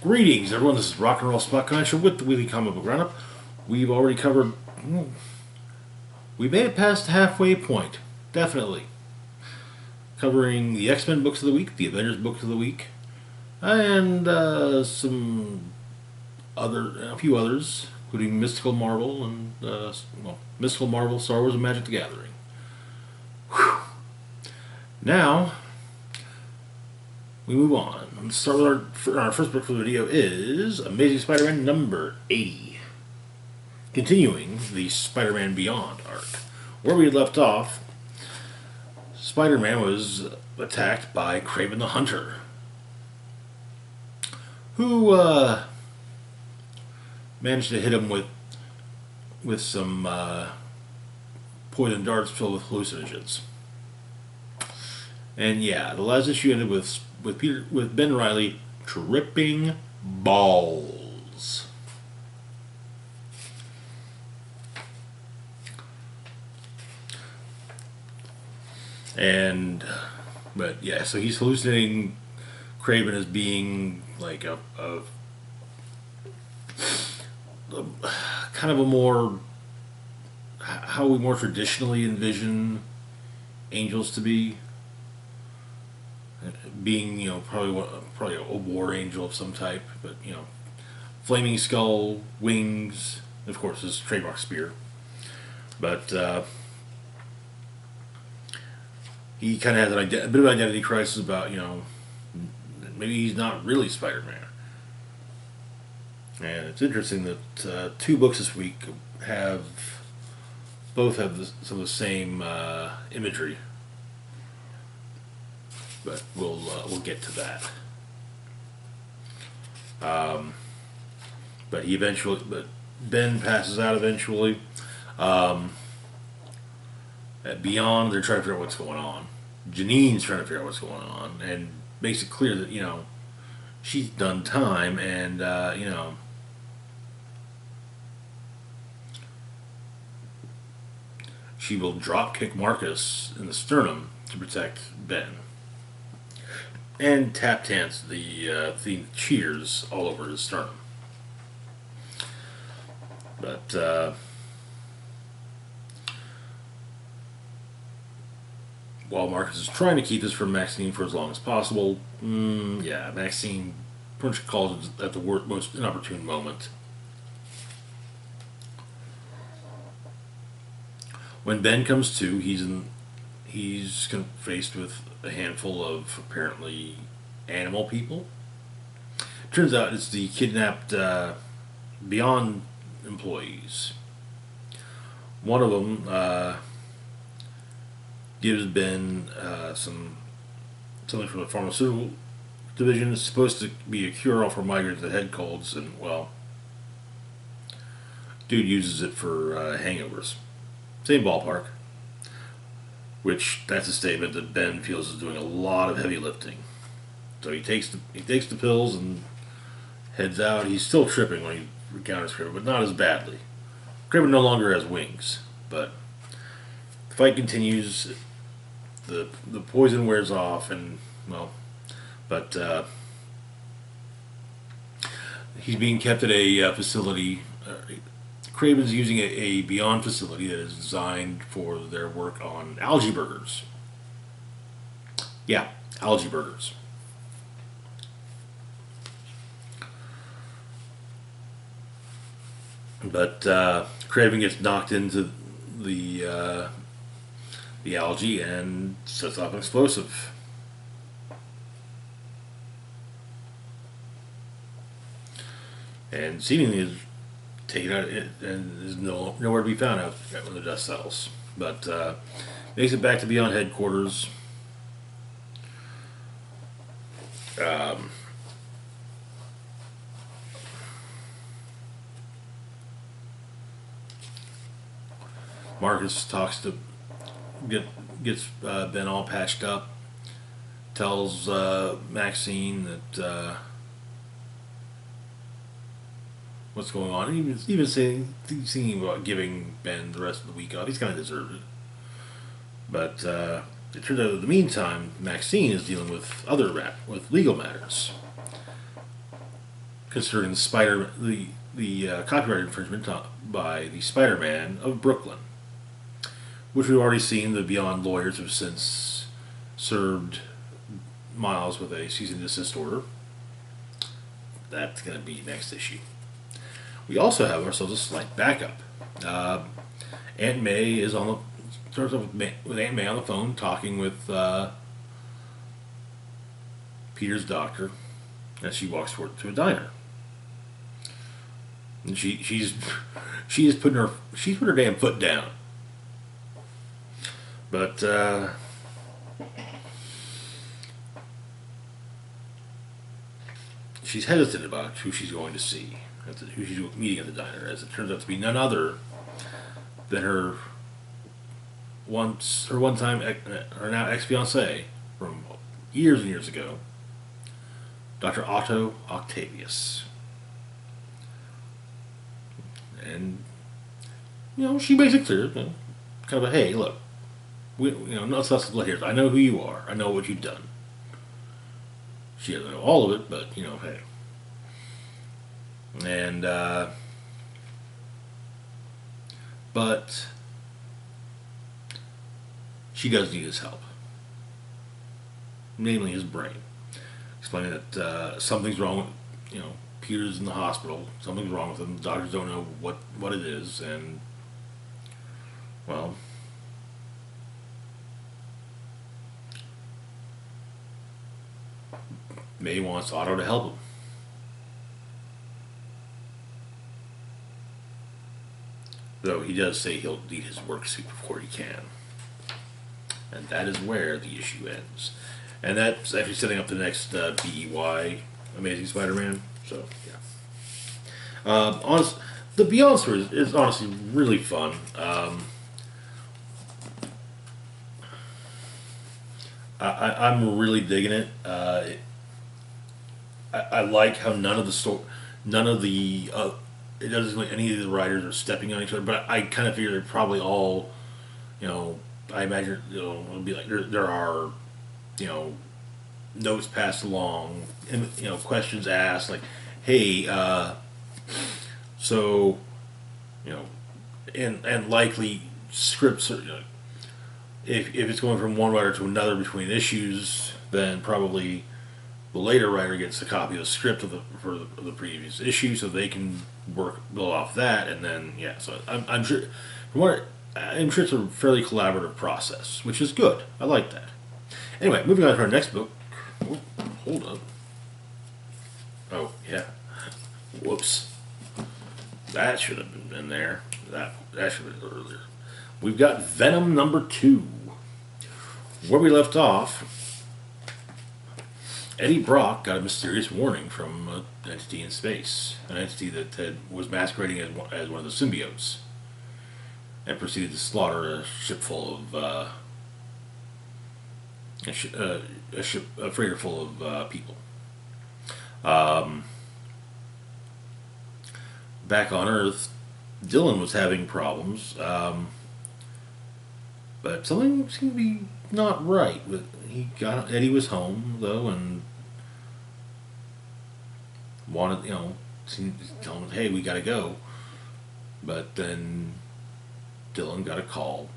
Greetings, everyone. This is Rock and Roll Spot Connection with the Weekly Comic Book Roundup. We've already covered. We made it past the halfway point, definitely. Covering the X-Men books of the week, the Avengers books of the week, and a few others, including Mystical Marvel and Mystical Marvel, Star Wars, and Magic the Gathering. Whew. Now we move on. Let's start with our first book for the video is Amazing Spider-Man number 80. Continuing the Spider-Man Beyond arc. Where we had left off, Spider-Man was attacked by Kraven the Hunter, who managed to hit him with some poison darts filled with hallucinogens. And yeah, the last issue ended with Ben Reilly tripping balls. But yeah, so he's hallucinating Kraven as being like a kind of a more, how we more traditionally envision angels to be. Being, probably a war angel of some type, but flaming skull, wings, of course, his trademark spear. But he kind of has a bit of an identity crisis about, maybe he's not really Spider-Man. And it's interesting that two books this week both have some of the same imagery. But we'll get to that. But Ben passes out eventually. At Beyond, they're trying to figure out what's going on. Janine's trying to figure out what's going on, and makes it clear that she's done time, and she will drop kick Marcus in the sternum to protect Ben. And tap dance the theme Cheers all over his sternum. But while Marcus is trying to keep this from Maxine for as long as possible, Maxine pretty much calls it at the most inopportune moment. When Ben comes to, he's faced with a handful of apparently animal people. Turns out it's the kidnapped Beyond employees. One of them gives Ben something from the pharmaceutical division. It's supposed to be a cure-all for migraines and head colds, and dude uses it for hangovers. Same ballpark. Which, that's a statement that Ben feels is doing a lot of heavy lifting. So he takes the pills and heads out. He's still tripping when he encounters Kraven, but not as badly. Kraven no longer has wings, but the fight continues. The poison wears off, and he's being kept at a facility. Kraven's using a Beyond facility that is designed for their work on algae burgers. Yeah, algae burgers. But Kraven gets knocked into the algae and sets off an explosive. And seemingly is taken out and is nowhere to be found out when the dust settles. But makes it back to Beyond headquarters. Marcus gets Ben all patched up. Tells Maxine that what's going on. And even thinking about giving Ben the rest of the week off. He's kind of deserved it. But it turns out in the meantime, Maxine is dealing with with legal matters. considering the copyright infringement by the Spider-Man of Brooklyn, which we've already seen. The Beyond lawyers have since served Miles with a cease and desist order. That's going to be next issue. We also have ourselves a slight backup. Aunt May is on the starts off with Aunt May on the phone talking with Peter's doctor as she walks to a diner. And she's putting her damn foot down. But she's hesitant about who she's going to see, who she's meeting at the diner, as it turns out to be none other than her now ex-fiancé from years and years ago, Dr. Otto Octavius. And she makes it clear, kind of a, hey, look, no split hairs. I know who you are. I know what you've done. She doesn't know all of it, but hey. And but she does need his help, namely his brain. Explaining that something's wrong with, Peter's in the hospital. Something's wrong with him. The doctors don't know what it is, and well, May wants Otto to help him. Though he does say he'll need his work suit before he can. And that is where the issue ends. And that's actually setting up the next BEY Amazing Spider-Man. So, yeah. The Beyond story is honestly really fun. I'm really digging it. I like how none of it doesn't look like any of the writers are stepping on each other, but I kind of figure they're probably all, I imagine, it'll be like there are, notes passed along and, questions asked like, hey, so, and likely scripts are, if it's going from one writer to another between issues, then probably the later writer gets a copy of the script for the previous issue, so they can build off that, and then So I'm sure, I'm sure it's a fairly collaborative process, which is good. I like that. Anyway, moving on to our next book. Oh, hold up. Oh yeah. Whoops. That should have been in there. That should have been earlier. We've got Venom #2. Where we left off, Eddie Brock got a mysterious warning from an entity in space, an entity that was masquerading as one of the symbiotes, and proceeded to slaughter a ship full of a freighter full of people. Back on Earth, Dylan was having problems, but something seemed to be not right. Eddie was home though, and wanted, tell him, hey, we gotta go. But then Dylan got a call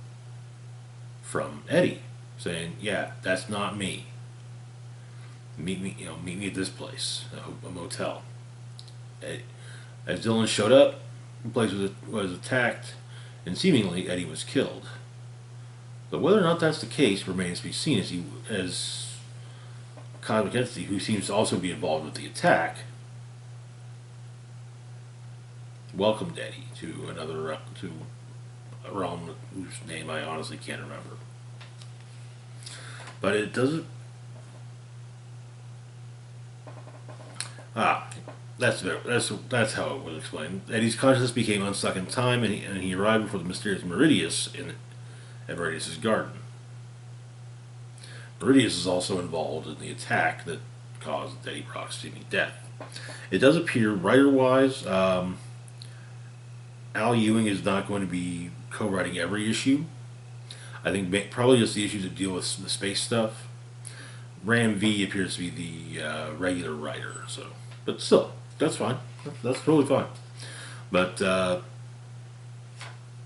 from Eddie saying, yeah, that's not me. Meet me at this place, a motel. As Dylan showed up, the place was attacked, and seemingly Eddie was killed. But whether or not that's the case remains to be seen, as a cosmic entity who seems to also be involved with the attack welcomed Eddie to a realm whose name I honestly can't remember. But it doesn't. That's how it was explained. Eddie's consciousness became unstuck in time, and he arrived before the mysterious Meridius at Meridius's garden. Meridius is also involved in the attack that caused Eddie Brock's seeming death. It does appear, writer-wise, Al Ewing is not going to be co-writing every issue. I think probably just the issues that deal with the space stuff. Ram V appears to be the regular writer, but still. That's fine. That's totally fine. But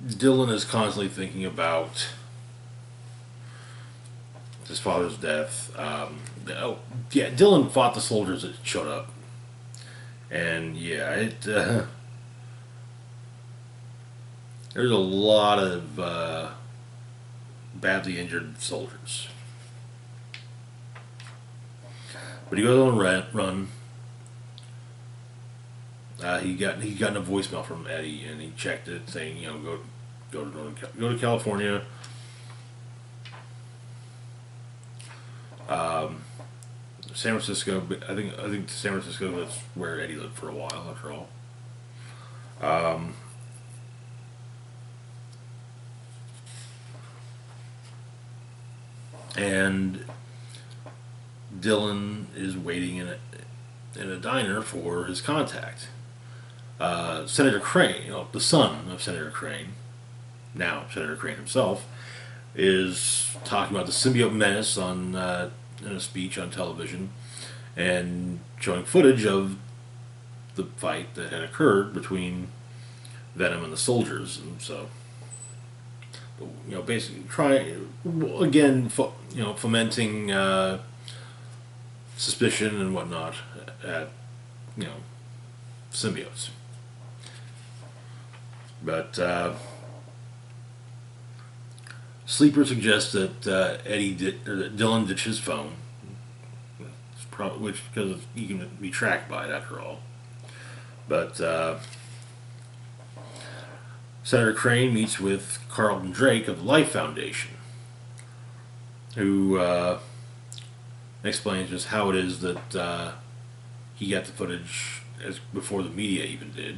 Dylan is constantly thinking about his father's death. Yeah, Dylan fought the soldiers that showed up, and yeah, there's a lot of badly injured soldiers. But he goes on a run. He got a voicemail from Eddie, and he checked it, saying, go to California. San Francisco. I think San Francisco was where Eddie lived for a while, after all. And Dylan is waiting in a diner for his contact. Senator Crane, the son of Senator Crane, now Senator Crane himself, is talking about the symbiote menace in a speech on television, and showing footage of the fight that had occurred between Venom and the soldiers. And so, basically trying again, fomenting suspicion and whatnot at symbiotes. But Sleeper suggests that Dylan ditch his phone, which because he can be tracked by it after all. But Senator Crane meets with Carlton Drake of the Life Foundation, who explains just how it is that he got the footage before the media even did,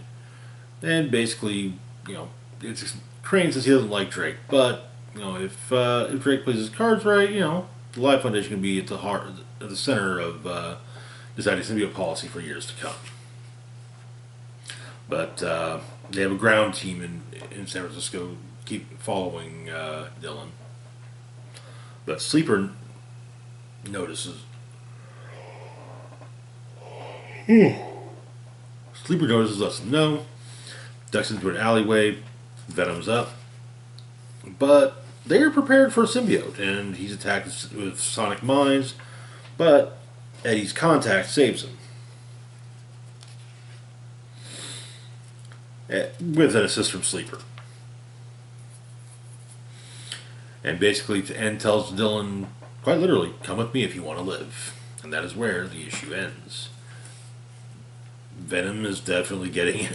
and basically, Crane says he doesn't like Drake, but if Drake plays his cards right, the Life Foundation can be at the center of deciding symbiote policy for years to come. But they have a ground team in San Francisco keep following Dylan. But Sleeper notices. Sleeper notices us. No. Ducks into an alleyway. Venom's up. But they are prepared for a symbiote, and he's attacked with sonic mines. But Eddie's contact saves him. With an assist from Sleeper. And basically, tells Dylan, quite literally, come with me if you want to live. And that is where the issue ends. Venom is definitely getting...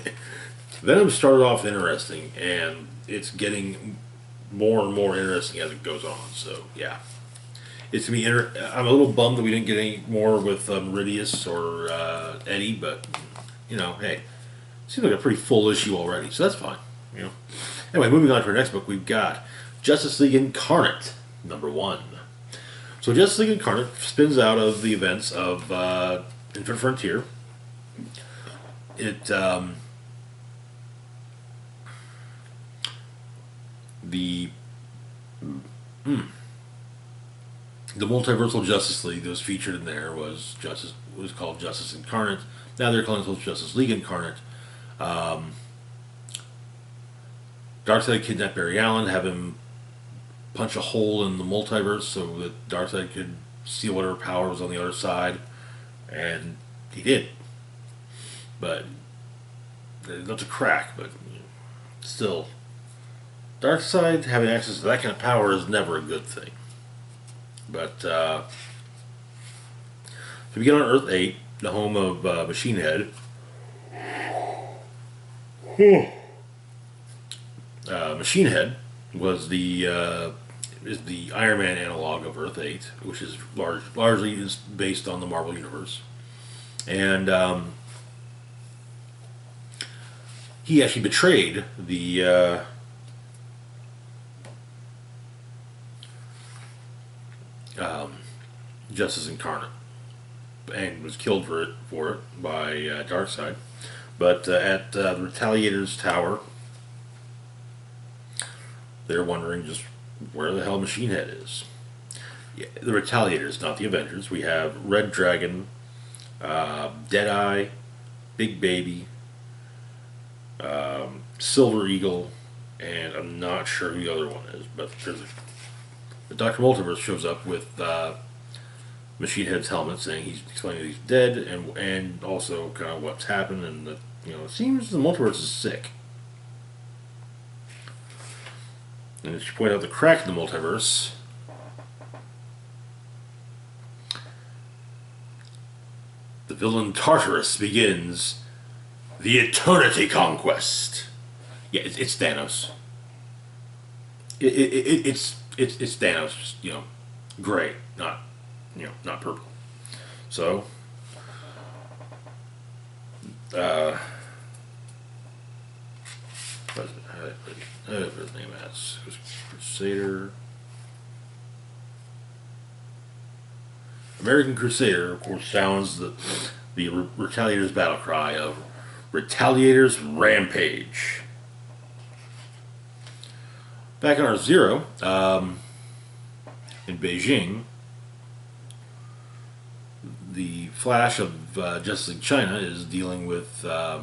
Venom started off interesting, and it's getting more and more interesting as it goes on. So, yeah. It's going to be... I'm a little bummed that we didn't get any more with Meridius or Eddie, but, hey... Seems like a pretty full issue already, so that's fine. Anyway, moving on to our next book, we've got Justice League Incarnate, #1. So Justice League Incarnate spins out of the events of Infinite Frontier. It the multiversal Justice League that was featured in there was called Justice Incarnate. Now they're calling it Justice League Incarnate. Darkseid kidnapped Barry Allen, have him punch a hole in the multiverse so that Darkseid could steal whatever power was on the other side, and he did. But that's a crack, but still, Darkseid having access to that kind of power is never a good thing. But so we get on Earth 8, the home of Machine Head. Machine Head was is the Iron Man analog of Earth 8, which is largely is based on the Marvel Universe, and he actually betrayed the Justice Incarnate and was killed for it by Darkseid. But at the Retaliator's Tower, they're wondering just where the hell Machine Head is. Yeah, the Retaliators, not the Avengers. We have Red Dragon, Deadeye, Big Baby, Silver Eagle, and I'm not sure who the other one is, but the Dr. Multiverse shows up with Machine Head's helmet, saying he's explaining that he's dead, and also kind of what's happened, and that it seems the multiverse is sick. And she pointed out the crack in the multiverse. The villain Tartarus begins the Eternity Conquest. Yeah, it's Thanos. It's Thanos, just gray, not purple. So, what's his name as Crusader. American Crusader, of course, sounds the Retaliators' battle cry of Retaliators Rampage. Back on our Zero, in Beijing, the Flash of Justice League China is dealing with the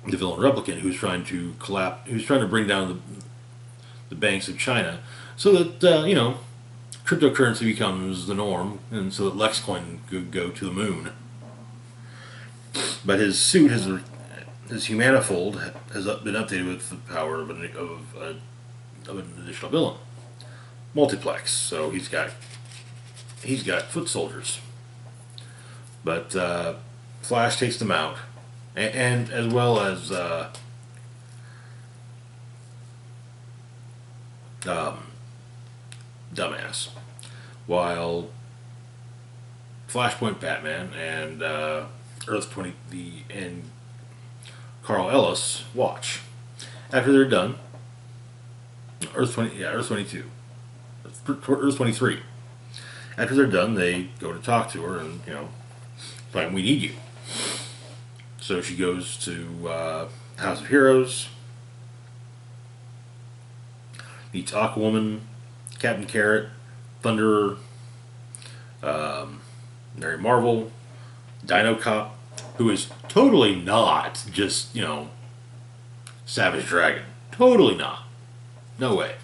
villain Replicant, who's trying to bring down the banks of China, so that cryptocurrency becomes the norm, and so that LexCoin could go to the moon. But his suit his Humanifold has been updated with the power of an additional villain, Multiplex. So he's got foot soldiers. But Flash takes them out, and as well as Dumbass, while Flashpoint Batman and Earth 20 and Carl Ellis watch. After they're done, Earth 22, Earth 23. After they're done, they go to talk to her and like, we need you. So she goes to House of Heroes, meets Aquawoman, Captain Carrot, Thunderer, Mary Marvel, Dino Cop, who is totally not just, Savage Dragon. Totally not. No way.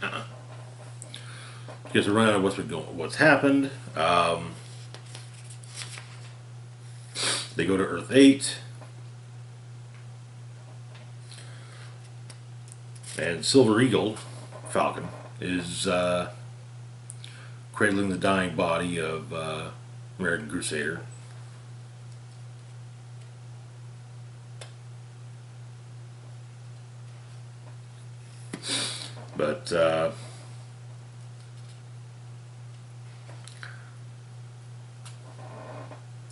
Because we run out of what's happened. They go to Earth 8. And Silver Eagle, Falcon, is cradling the dying body of American Crusader. But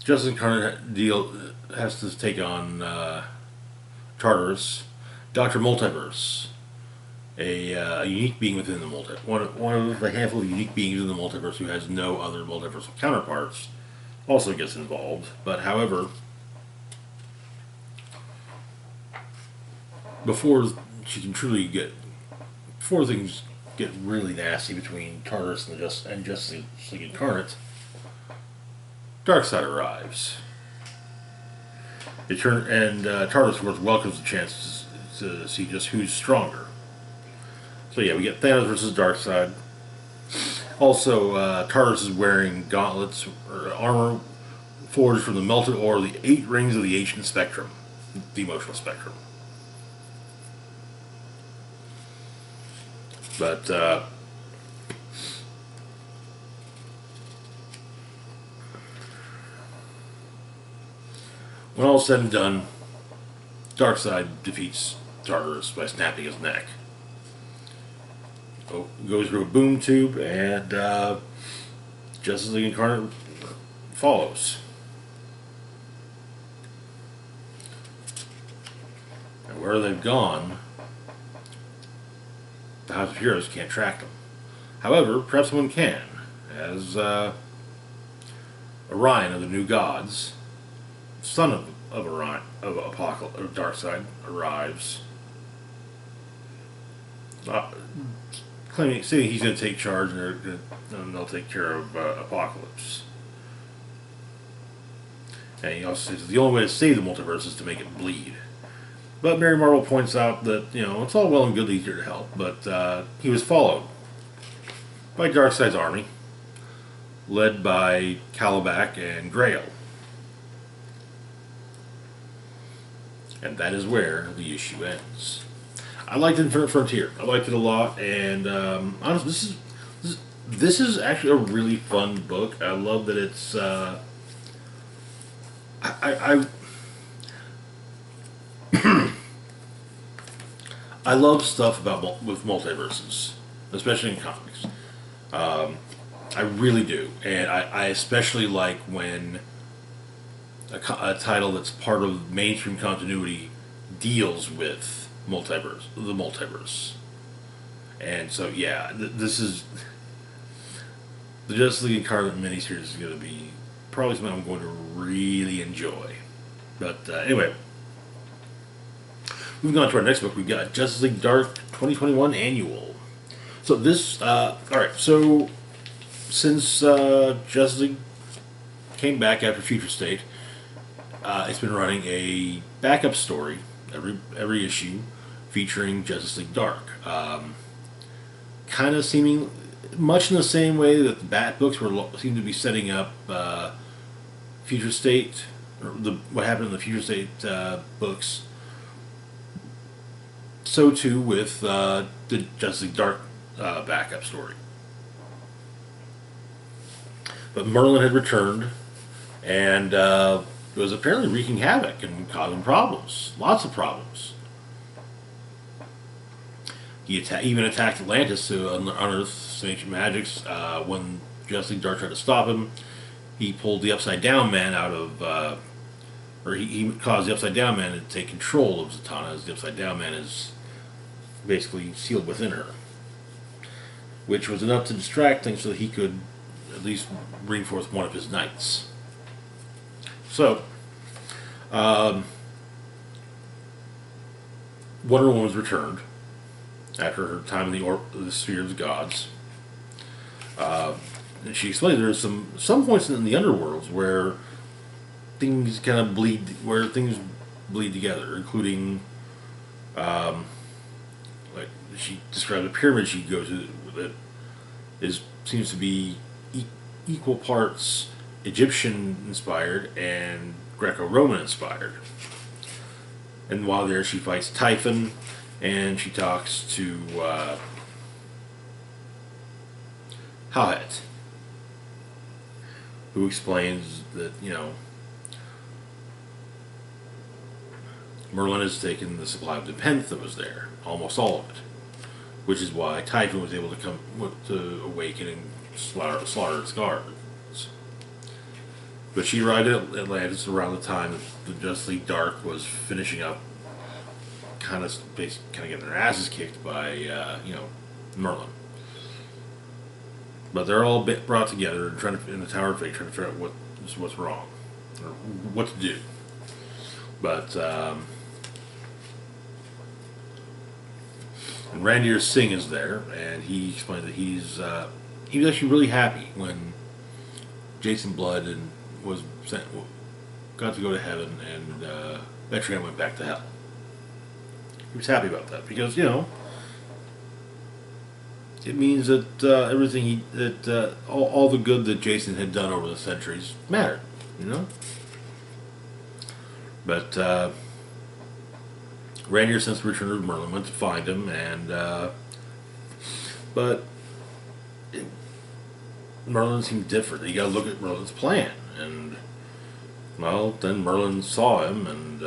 Justice Incarnate has to take on Tartarus, Dr. Multiverse, a unique being within the multiverse. One of a handful of unique beings in the multiverse who has no other multiversal counterparts also gets involved. But however, before things get really nasty between Tartarus and Justice League Incarnate, Darkseid arrives. Tartarus, of course, welcomes the chance to see just who's stronger. So yeah, we get Thanos versus Darkseid. Also, Tartarus is wearing gauntlets or armor forged from the melted ore of the 8 rings of the ancient spectrum, the emotional spectrum. But when all is said and done, Darkseid defeats Tartarus by snapping his neck. Goes through a boom tube, and Justice League Incarnate follows. And where they've gone, the House of Heroes can't track them. However, perhaps someone can, as Orion of the New Gods, son of Orion of Darkseid, arrives, saying he's going to take charge and they'll take care of Apocalypse. And he also says the only way to save the multiverse is to make it bleed. But Mary Marvel points out that, it's all well and good that he's here to help, but he was followed by Darkseid's army, led by Calabac and Grail. And that is where the issue ends. I liked Infinite Frontier. I liked it a lot, and honestly, this is actually a really fun book. I love that it's I love stuff with multiverses, especially in comics. I really do, and I especially like when a title that's part of mainstream continuity deals with the multiverse. And so, yeah, this is the Justice League Incarnate miniseries is going to be probably something I'm going to really enjoy. But anyway, moving on to our next book, we've got Justice League Dark 2021 Annual. So this, alright, so since Justice League came back after Future State, it's been running a backup story every issue featuring Justice League Dark. Kind of seeming much in the same way that the Bat books seem to be setting up Future State, or what happened in the Future State books. So too with the Justice League Dark backup story. But Merlin had returned, and was apparently wreaking havoc and causing problems. Lots of problems. He even attacked Atlantis to unearth some ancient magics. When Justice League Dark tried to stop him, he pulled the Upside Down Man out of... or he caused the Upside Down Man to take control of Zatanna, as the Upside Down Man is basically sealed within her. Which was enough to distract things so that he could at least bring forth one of his knights. So, Wonder Woman was returned after her time in the Sphere of the Gods. And she explained there are some points in the underworlds where things kind of bleed together, including, like she described a pyramid she goes to that seems to be equal parts Egyptian inspired and Greco-Roman inspired. And while there, she fights Typhon, and she talks to Howhet, who explains that, Merlin has taken the supply of Nepenthe that was there, almost all of it, which is why Typhon was able to awaken and slaughter its guards. But she arrived at Atlantis around the time that the Justice League Dark was finishing up, kind of getting their asses kicked by, Merlin. But they're all brought together and in the Tower of Fate, trying to figure out what's wrong, or what to do. But and Randir Singh is there, and he explained that he was actually really happy when Jason Blood got to go to heaven, and Metrion went back to hell. He was happy about that because it means that all the good that Jason had done over the centuries mattered, But Randir, since the return of Merlin, went to find him, but Merlin seemed different. You got to look at Merlin's plan, and then Merlin saw him and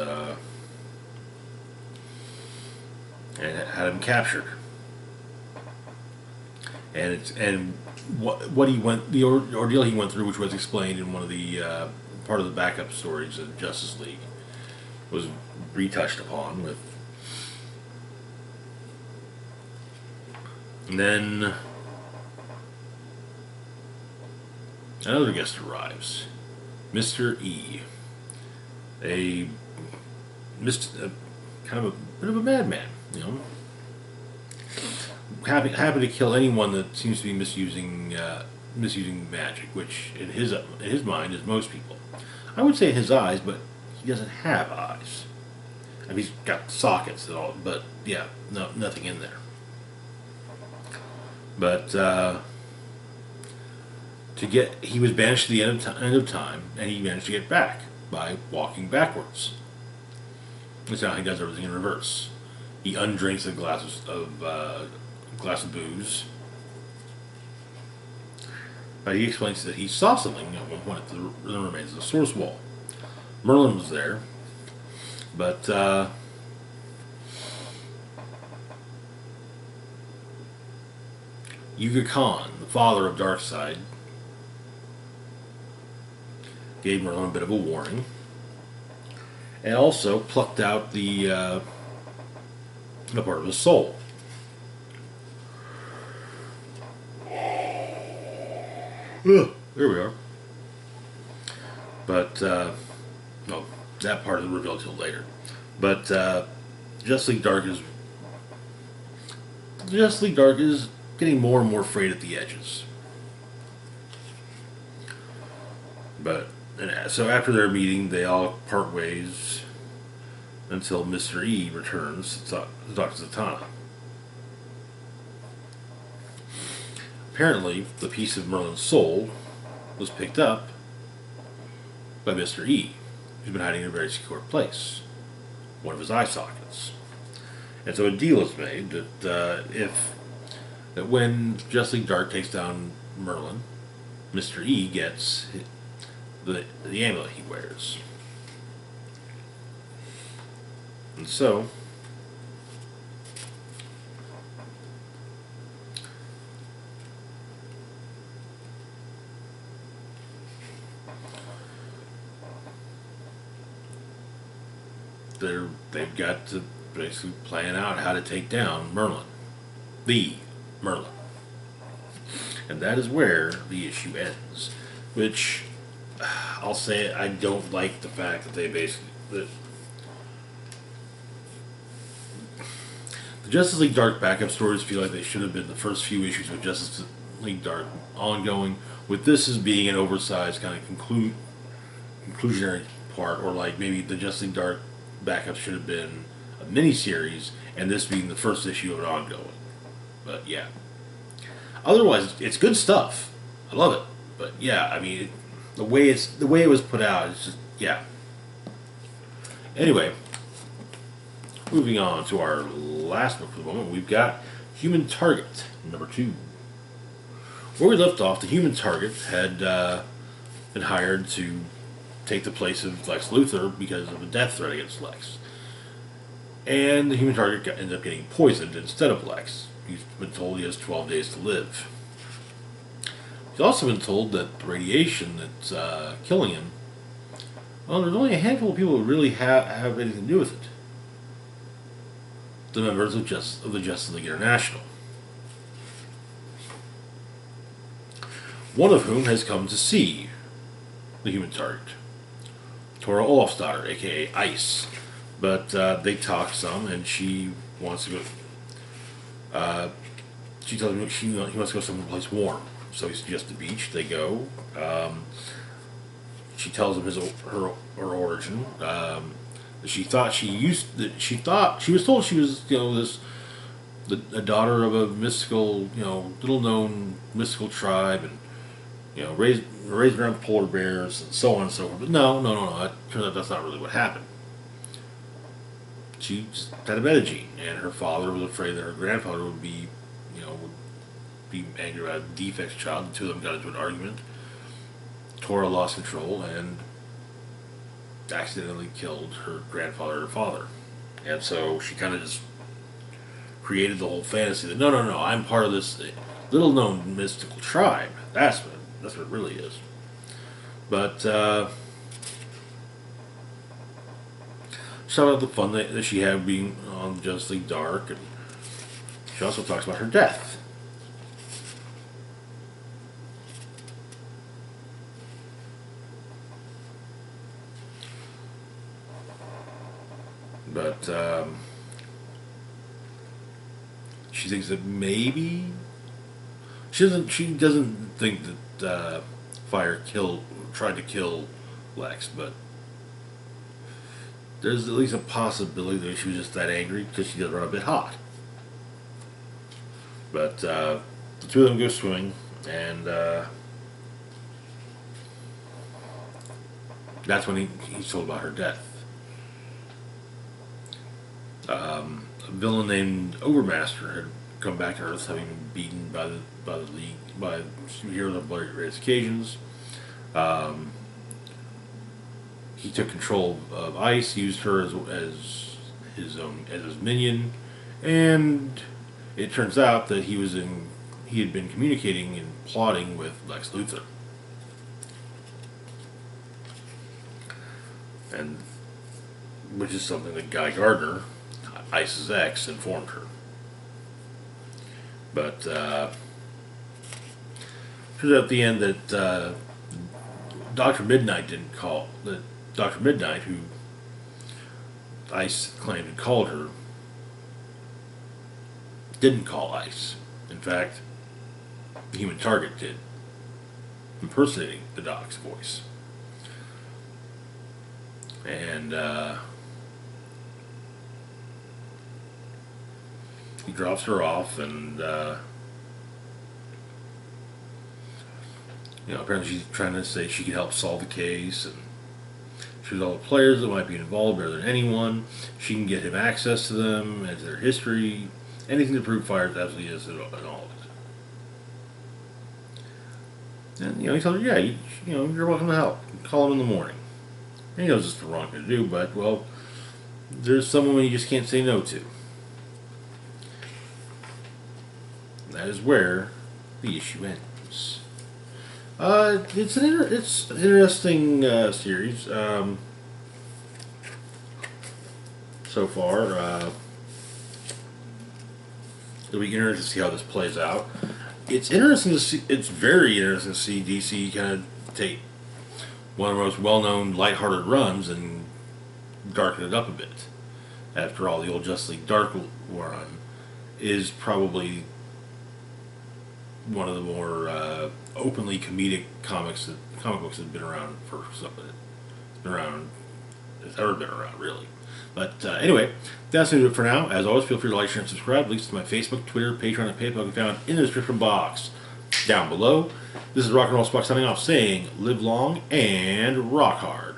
had him captured. And what he went, the ordeal he went through, which was explained in one of the part of the backup stories of Justice League, was retouched upon with. And then another guest arrives, Mr. E, kind of a bit of a madman, Happy to kill anyone that seems to be misusing misusing magic, which in his mind is most people. I would say in his eyes, but he doesn't have eyes. I mean, he's got sockets and all, but yeah, no, nothing in there. But he was banished to the end of time, and he managed to get back by walking backwards. That's how he does everything in reverse. He undrinks a glass of booze. He explains that he saw something at one point at the remains of the source wall. Merlin was there, but Yuga Khan, the father of Darkseid, gave Merlin a bit of a warning, and also plucked out the part of his soul. Ugh, there we are. But no, that part is revealed till later. But Justice League Dark is getting more and more frayed at the edges. But so after their meeting, they all part ways until Mr. E returns to Dr. Zatanna. Apparently, the piece of Merlin's soul was picked up by Mr. E, who's been hiding in a very secure place, one of his eye sockets. And so a deal is made that when Justice League Dark takes down Merlin, Mr. E gets the amulet he wears. And so they've got to basically plan out how to take down Merlin. The Merlin. And that is where the issue ends. Which, I'll say it, I don't like the fact that they basically... the Justice League Dark backup stories feel like they should have been the first few issues of Justice League Dark ongoing, with this as being an oversized kind of conclusionary part, or like maybe the Justice League Dark backup should have been a miniseries, and this being the first issue of an ongoing. But yeah. Otherwise, it's good stuff. I love it. But yeah, I mean, the way it was put out, it's just, yeah. Anyway, moving on to our last book for the moment, we've got Human Target, number 2. Where we left off, the Human Target had been hired to take the place of Lex Luthor because of a death threat against Lex. And the Human Target ended up getting poisoned instead of Lex. He's been told he has 12 days to live. He's also been told that the radiation that's killing him, well, there's only a handful of people who really have anything to do with it. The members of the Justice League International. One of whom has come to see the Human Target. Tora Olafsdottir, aka Ice. But they talk some, and she wants to go... she tells him he wants to go someplace warm. So he suggests the beach. They go. She tells him her origin. She was told she was, a daughter of a mystical, little known mystical tribe, and raised around polar bears and so on and so forth. But no. It turns out that's not really what happened. She just had a metagene, and her father was afraid that her grandfather would be angry about a defect child. The two of them got into an argument. Tora lost control and accidentally killed her grandfather and her father. And so she kind of just created the whole fantasy that, no, I'm part of this little known mystical tribe. That's what it really is. But she talks about the fun that she had being on Justice League Dark, and she also talks about her death. But she thinks that maybe she doesn't think that Fire tried to kill Lex, but there's at least a possibility that she was just that angry because she does run a bit hot. But the two of them go swimming, and that's when he's told about her death. A villain named Overmaster had come back to Earth, having been beaten by the League, by superheroes on various occasions. He took control of Ice, used her as his minion, and it turns out that he had been communicating and plotting with Lex Luthor. And which is something that Guy Gardner, Ice's ex, informed her. But turns out at the end that Dr. Midnight didn't call. That Dr. Midnight, who Ice claimed had called her, didn't call Ice. In fact, the Human Target did, impersonating the Doc's voice. And he drops her off, and apparently she's trying to say she could help solve the case, and shows all the players that might be involved better than anyone. She can get him access to them and to their history, anything to prove Fire's absolutely is in all of it. And he tells her, yeah, you're welcome to help. Call him in the morning. And he knows it's the wrong thing to do, but well, there's someone you just can't say no to. And that is where the issue ends. It's an interesting series so far. It'll be interesting to see how this plays out. It's interesting to see. It's very interesting to see DC kind of take one of the most well-known, lighthearted runs and darken it up a bit. After all, the old Justice League Dark run is probably one of the more openly comedic comic books that have been around for something. It's ever been around, really. But anyway, that's going to do it for now. As always, feel free to like, share, and subscribe. Links to my Facebook, Twitter, Patreon, and PayPal can be found in the description box down below. This is Rock and Roll Spock signing off, saying live long and rock hard.